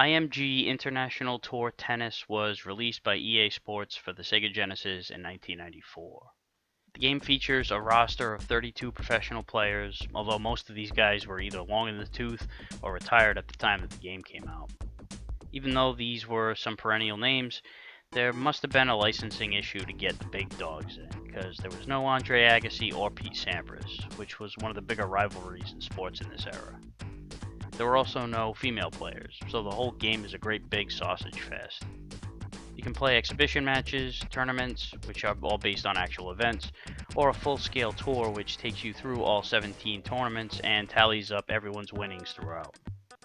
IMG International Tour Tennis was released by EA Sports for the Sega Genesis in 1994. The game features a roster of 32 professional players, although most of these guys were either long in the tooth or retired at the time that the game came out. Even though these were some perennial names, there must have been a licensing issue to get the big dogs in, because there was no Andre Agassi or Pete Sampras, which was one of the bigger rivalries in sports in this era. There were also no female players, so the whole game is a great big sausage fest. You can play exhibition matches, tournaments, which are all based on actual events, or a full-scale tour which takes you through all 17 tournaments and tallies up everyone's winnings throughout.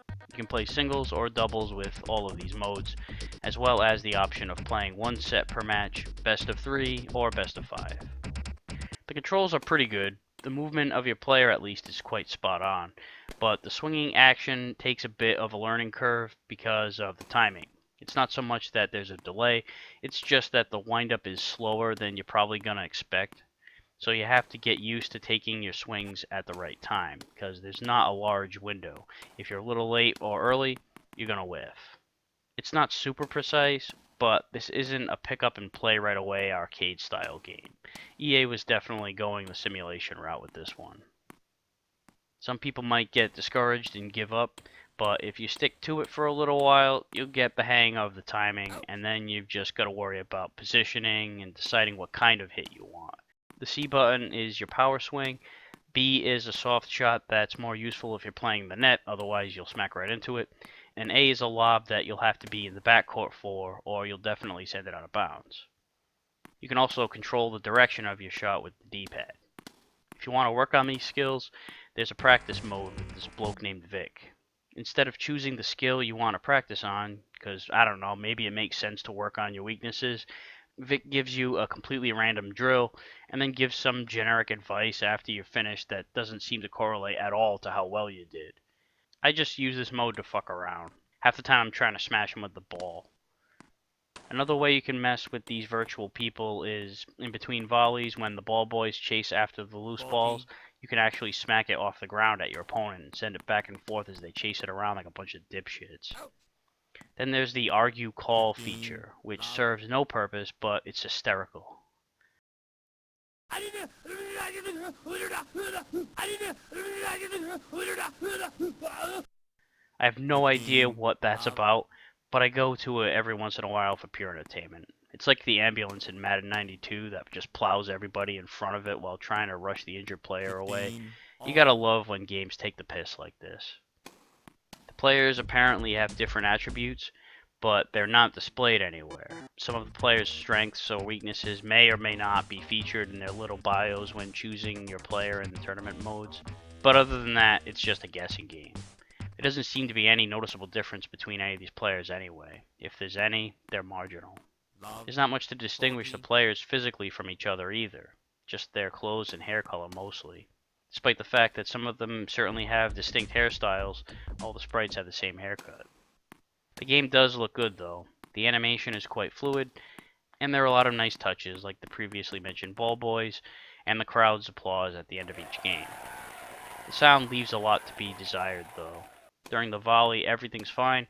You can play singles or doubles with all of these modes, as well as the option of playing one set per match, best of 3, or best of 5. The controls are pretty good. The movement of your player at least is quite spot on, but the swinging action takes a bit of a learning curve because of the timing. It's not so much that there's a delay, it's just that the windup is slower than you're probably going to expect. So you have to get used to taking your swings at the right time, because there's not a large window. If you're a little late or early, you're going to whiff. It's not super precise, but this isn't a pick up and play right away arcade style game. EA was definitely going the simulation route with this one. Some people might get discouraged and give up, but if you stick to it for a little while, you'll get the hang of the timing, and then you've just got to worry about positioning and deciding what kind of hit you want. The C button is your power swing. B is a soft shot that's more useful if you're playing the net, otherwise you'll smack right into it. And A is a lob that you'll have to be in the backcourt for, or you'll definitely send it out of bounds. You can also control the direction of your shot with the D-pad. If you want to work on these skills, there's a practice mode with this bloke named Vic. Instead of choosing the skill you want to practice on, because, I don't know, maybe it makes sense to work on your weaknesses, Vic gives you a completely random drill, and then gives some generic advice after you're finished that doesn't seem to correlate at all to how well you did. I just use this mode to fuck around. Half the time I'm trying to smash them with the ball. Another way you can mess with these virtual people is in between volleys when the ball boys chase after the loose balls, you can actually smack it off the ground at your opponent and send it back and forth as they chase it around like a bunch of dipshits. Then there's the argue call feature, which serves no purpose, but it's hysterical. I have no idea what that's about, but I go to it every once in a while for pure entertainment. It's like the ambulance in Madden 92 that just plows everybody in front of it while trying to rush the injured player away. You gotta love when games take the piss like this. The players apparently have different attributes, but they're not displayed anywhere. Some of the players' strengths or weaknesses may or may not be featured in their little bios when choosing your player in the tournament modes, but other than that, it's just a guessing game. There doesn't seem to be any noticeable difference between any of these players anyway. If there's any, they're marginal. There's not much to distinguish the players physically from each other either, just their clothes and hair color mostly. Despite the fact that some of them certainly have distinct hairstyles, all the sprites have the same haircut. The game does look good though. The animation is quite fluid, and there are a lot of nice touches like the previously mentioned ball boys and the crowd's applause at the end of each game. The sound leaves a lot to be desired though. During the volley, everything's fine,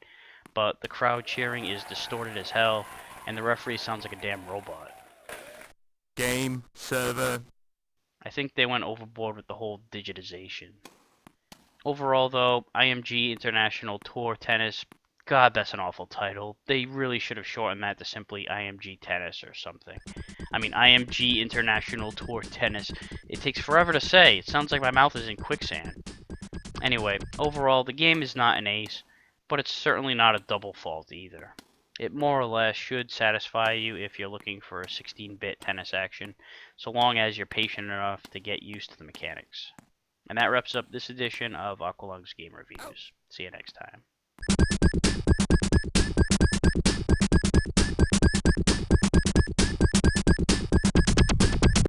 but the crowd cheering is distorted as hell, and the referee sounds like a damn robot. Game, server. I think they went overboard with the whole digitization. Overall though, IMG International Tour Tennis, God, that's an awful title. They really should have shortened that to simply IMG Tennis or something. I mean, IMG International Tour Tennis. It takes forever to say. It sounds like my mouth is in quicksand. Anyway, overall, the game is not an ace, but it's certainly not a double fault either. It more or less should satisfy you if you're looking for a 16-bit tennis action, so long as you're patient enough to get used to the mechanics. And that wraps up this edition of Aqualung's Game Reviews. See you next time.